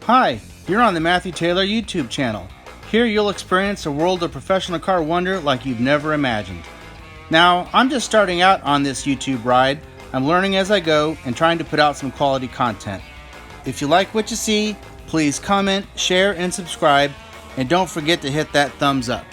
Hi, you're on the Matthew Taylor YouTube channel. Here you'll experience a world of professional car wonder like you've never imagined. Now, I'm just starting out on this YouTube ride. I'm learning as I go and trying to put out some quality content. If you like what you see, please comment, share, and subscribe, and don't forget to hit that thumbs up.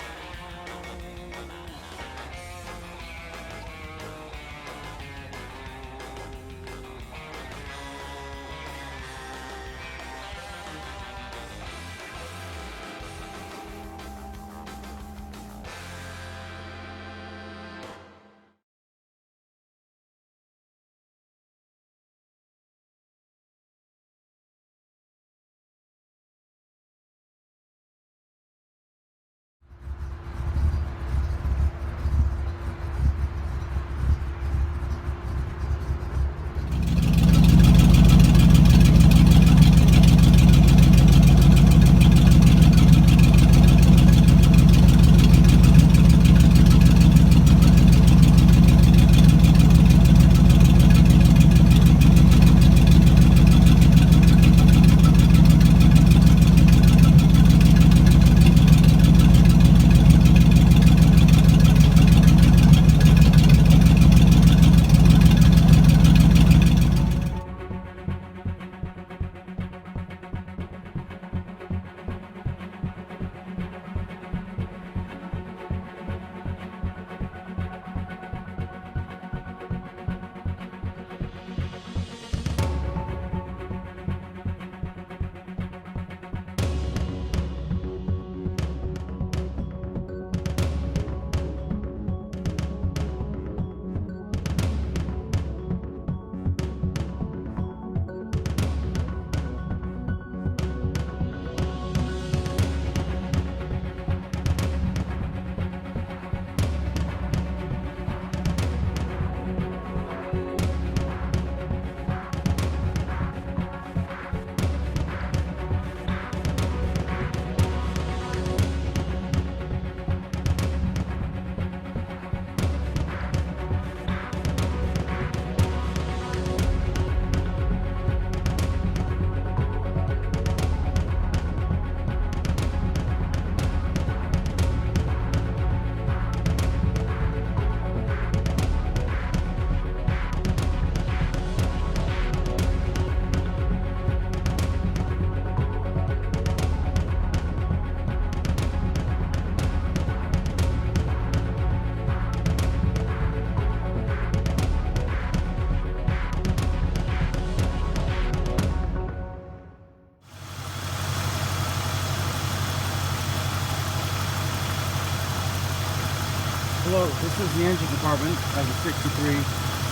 Hello, this is the engine compartment of the 63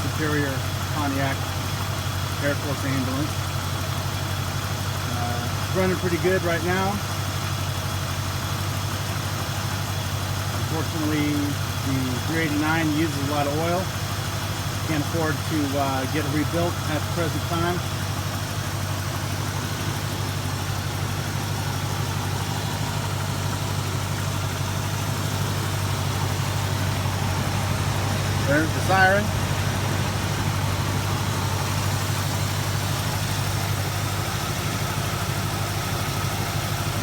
Superior Pontiac Air Force ambulance. It's running pretty good right now. Unfortunately, the 389 uses a lot of oil. Can't afford to get it rebuilt at the present time. There's the siren.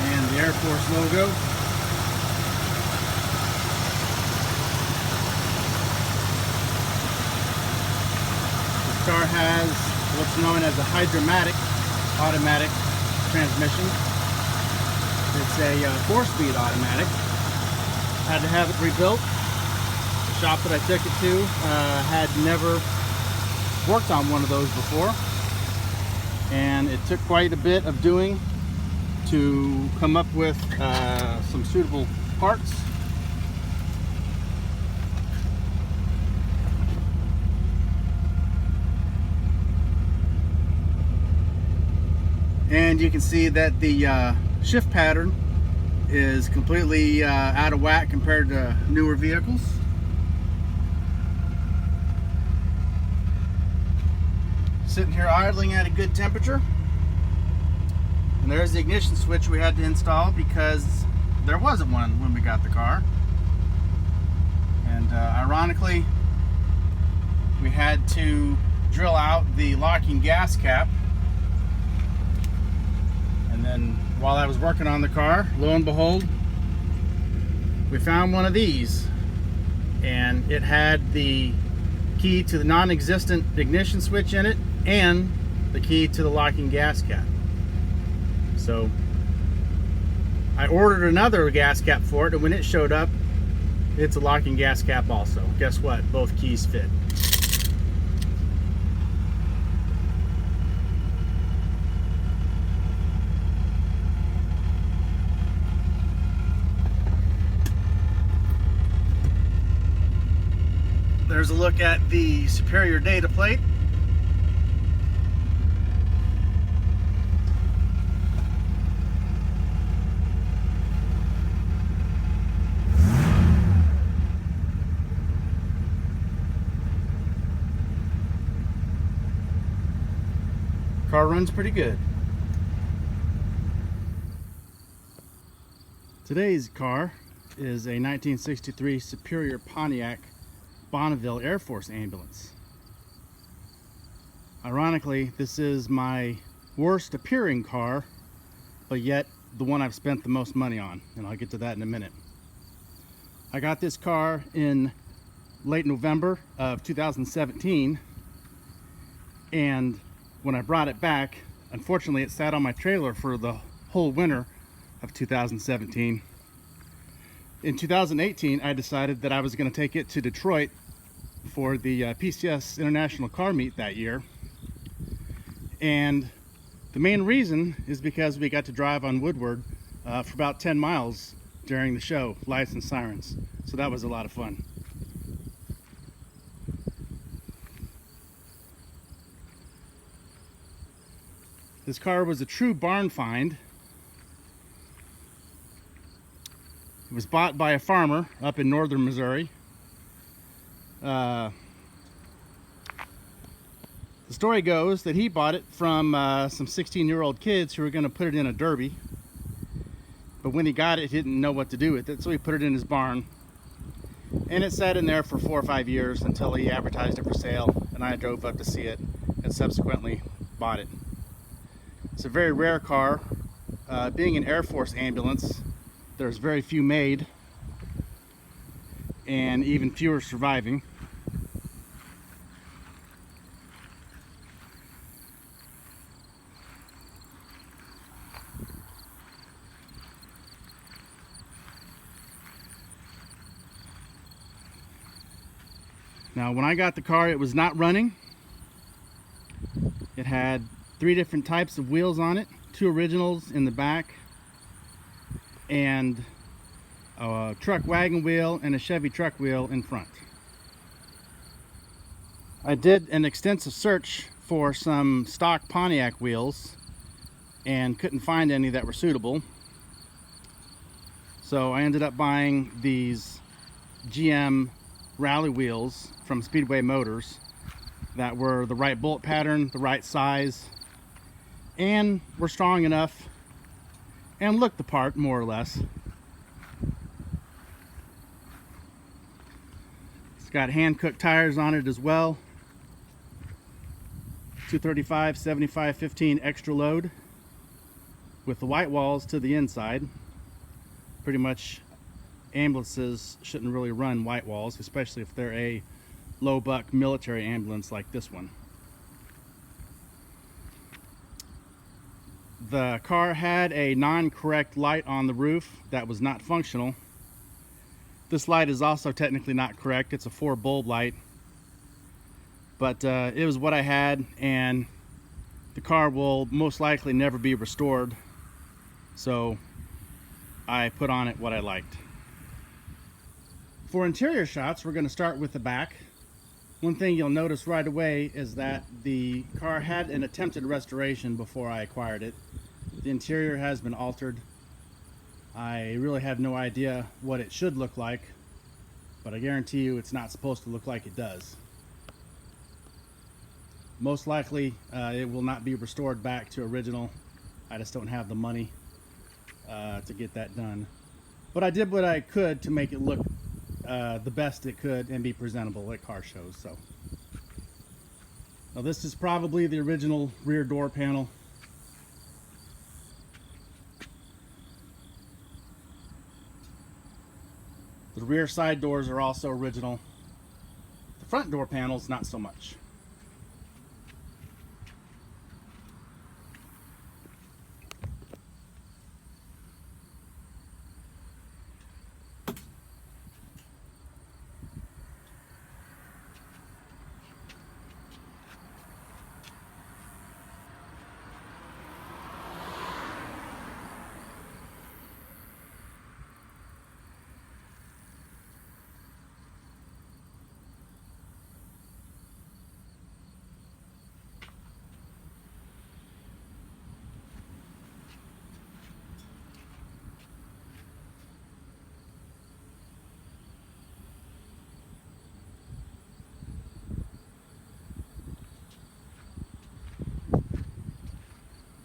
And the Air Force logo. This car has what's known as a hydromatic automatic transmission. It's a 4-speed automatic. Had to have it rebuilt. Shop that I took it to had never worked on one of those before, and it took quite a bit of doing to come up with some suitable parts. And you can see that the shift pattern is completely out of whack compared to newer vehicles. Sitting here idling at a good temperature, and there's the ignition switch we had to install because there wasn't one when we got the car. And ironically, we had to drill out the locking gas cap and And while I was working on the car, lo and behold, we found one of these, and it had the key to the non-existent ignition switch in it and the key to the locking gas cap. So I ordered another gas cap for it, and when it showed up, it's a locking gas cap also. Guess what? Both keys fit. There's a look at the Superior data plate. Car runs pretty good. Today's car is a 1963 Superior Pontiac Bonneville Air Force ambulance. Ironically, this is my worst appearing car, but yet the one I've spent the most money on, and I'll get to that in a minute. I got this car in late November of 2017, and when I brought it back, unfortunately it sat on my trailer for the whole winter of 2017. In 2018, I decided that I was going to take it to Detroit for the PCS International Car Meet that year. And the main reason is because we got to drive on Woodward for about 10 miles during the show, lights and sirens. So that was a lot of fun. This car was a true barn find. It was bought by a farmer up in northern Missouri. The story goes that he bought it from some 16-year-old kids who were going to put it in a derby. But when he got it, he didn't know what to do with it, so he put it in his barn. And it sat in there for 4 or 5 years until he advertised it for sale, and I drove up to see it and subsequently bought it. It's a very rare car. Being an Air Force ambulance, there's very few made and even fewer surviving. Now, when I got the car, it was not running. It had 3 different types of wheels on it, 2 originals in the back, and a truck wagon wheel and a Chevy truck wheel in front. I did an extensive search for some stock Pontiac wheels and couldn't find any that were suitable. So I ended up buying these GM rally wheels from Speedway Motors that were the right bolt pattern, the right size, and were strong enough and looked the part, more or less. It's got hand-cooked tires on it as well. 235 75 15 extra load with the white walls to the inside. Pretty much ambulances shouldn't really run white walls, especially if they're a low buck military ambulance like this one. The car had a non-correct light on the roof that was not functional. This light is also technically not correct. It's a 4 bulb light, but it was what I had, and the car will most likely never be restored, so I put on it what I liked. For interior shots, we're going to start with the back. One thing you'll notice right away is that the car had an attempted restoration before I acquired it. The interior has been altered. I really have no idea what it should look like, but I guarantee you it's not supposed to look like it does. Most likely it will not be restored back to original. I just don't have the money to get that done. But I did what I could to make it look the best it could and be presentable at car shows. So now this is probably the original rear door panel. The rear side doors are also original. The front door panels, not so much.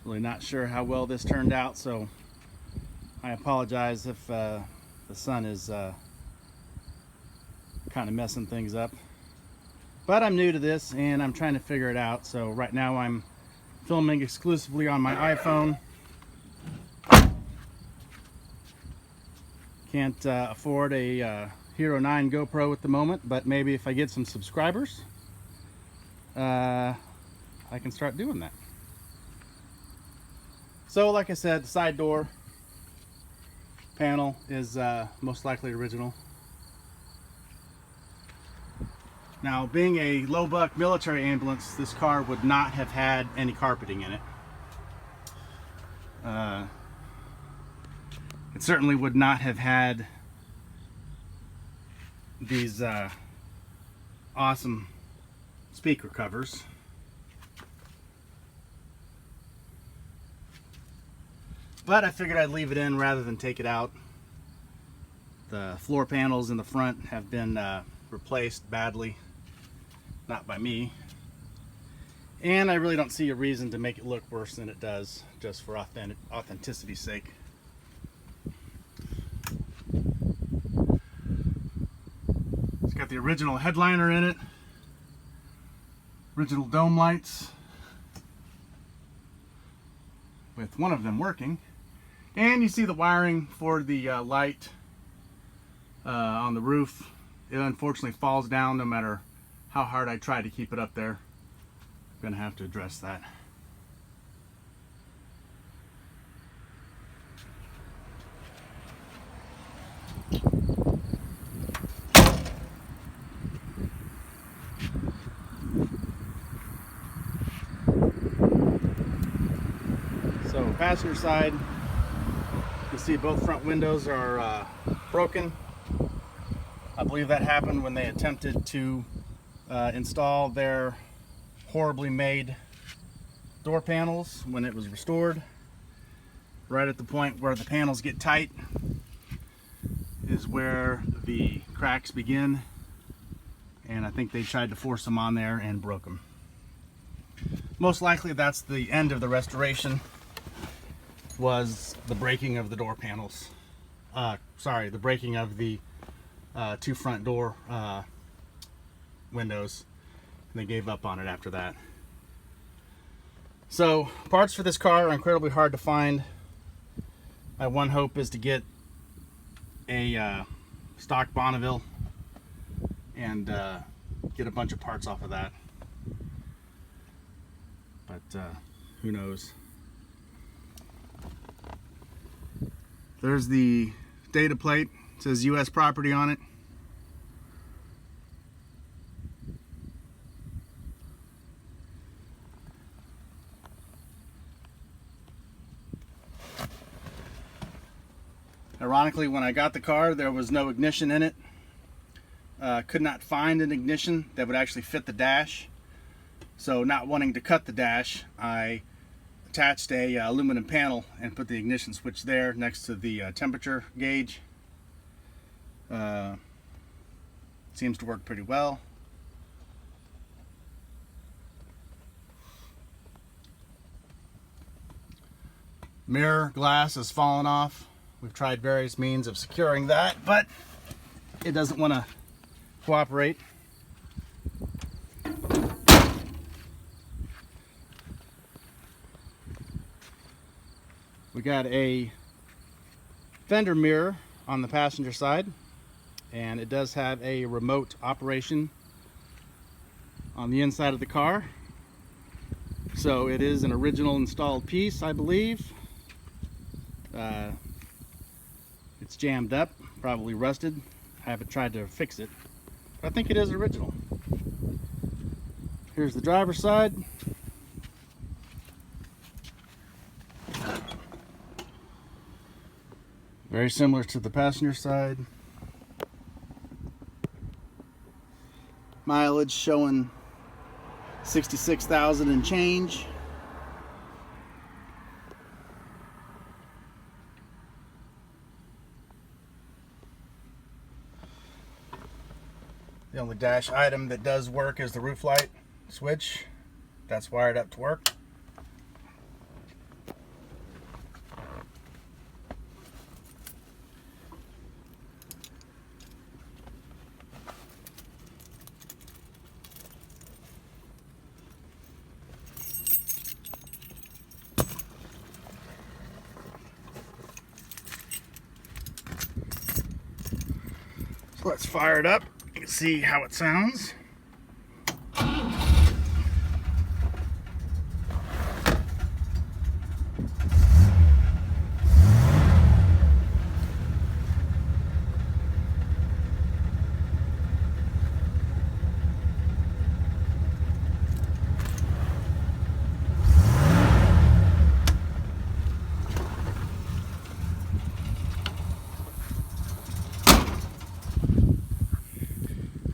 Really not sure how well this turned out, so I apologize if the sun is kind of messing things up. But I'm new to this and I'm trying to figure it out, so right now I'm filming exclusively on my iPhone. Can't afford a Hero 9 GoPro at the moment, but maybe if I get some subscribers, I can start doing that. So like I said, the side door panel is most likely original. Now, being a low buck military ambulance, this car would not have had any carpeting in it. It certainly would not have had these awesome speaker covers. But I figured I'd leave it in rather than take it out. The floor panels in the front have been replaced badly, not by me. And I really don't see a reason to make it look worse than it does, just for authenticity's sake. It's got the original headliner in it, original dome lights, with one of them working. And you see the wiring for the light on the roof. It unfortunately falls down no matter how hard I try to keep it up there. I'm gonna have to address that. So passenger side, you see both front windows are broken. I believe that happened when they attempted to install their horribly made door panels when it was restored. Right at the point where the panels get tight is where the cracks begin, and I think they tried to force them on there and broke them. Most likely that's the end of the restoration, was the breaking of the door panels. Sorry, the breaking of the two front door windows, and they gave up on it after that. So parts for this car are incredibly hard to find. My one hope is to get a stock Bonneville and get a bunch of parts off of that, but who knows. There's the data plate. It says US property on it. Ironically, when I got the car, there was no ignition in it. Could not find an ignition that would actually fit the dash. So not wanting to cut the dash, I attached a aluminum panel and put the ignition switch there next to the temperature gauge. Seems to work pretty well. Mirror glass has fallen off. We've tried various means of securing that, but it doesn't want to cooperate. We got a fender mirror on the passenger side. and it does have a remote operation on the inside of the car. So it is an original installed piece, I believe. It's jammed up, probably rusted. I haven't tried to fix it, but I think it is original. Here's the driver's side. Very similar to the passenger side. Mileage showing 66,000 and change. The only dash item that does work is the roof light switch. That's wired up to work. So let's fire it up and see how it sounds.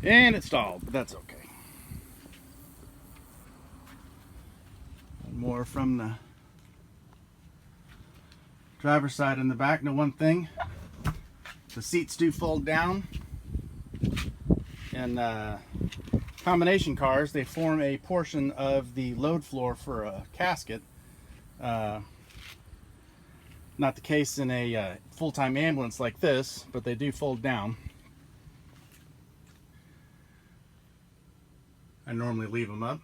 And it stalled, but that's okay. One more from the driver's side in the back. Now, one thing, the seats do fold down. And combination cars, they form a portion of the load floor for a casket. Not the case in a full-time ambulance like this, but they do fold down. I normally leave them up.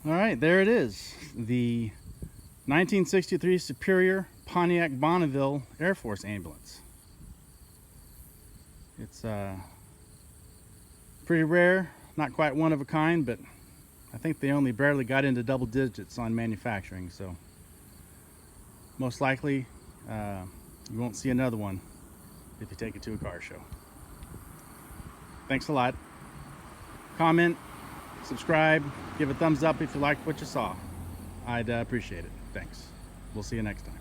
All right, there it is. The 1963 Superior Pontiac Bonneville Air Force ambulance. It's pretty rare, not quite one of a kind, but I think they only barely got into double digits on manufacturing, so most likely you won't see another one if you take it to a car show. Thanks a lot. Comment, subscribe, give a thumbs up if you liked what you saw. I'd appreciate it. Thanks. We'll see you next time.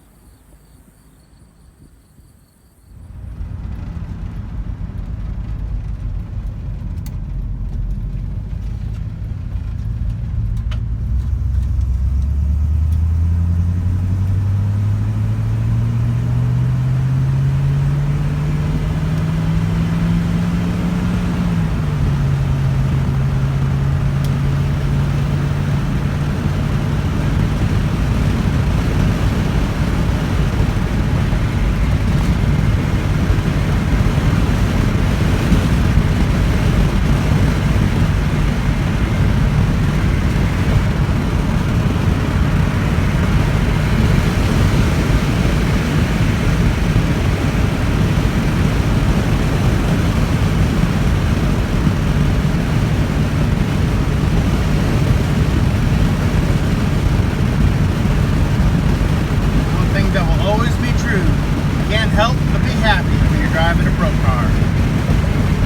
Help but be happy when you're driving a pro car.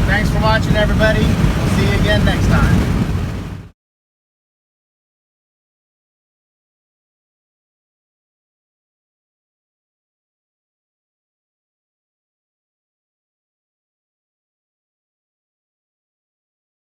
Thanks for watching, everybody. We'll see you again next time.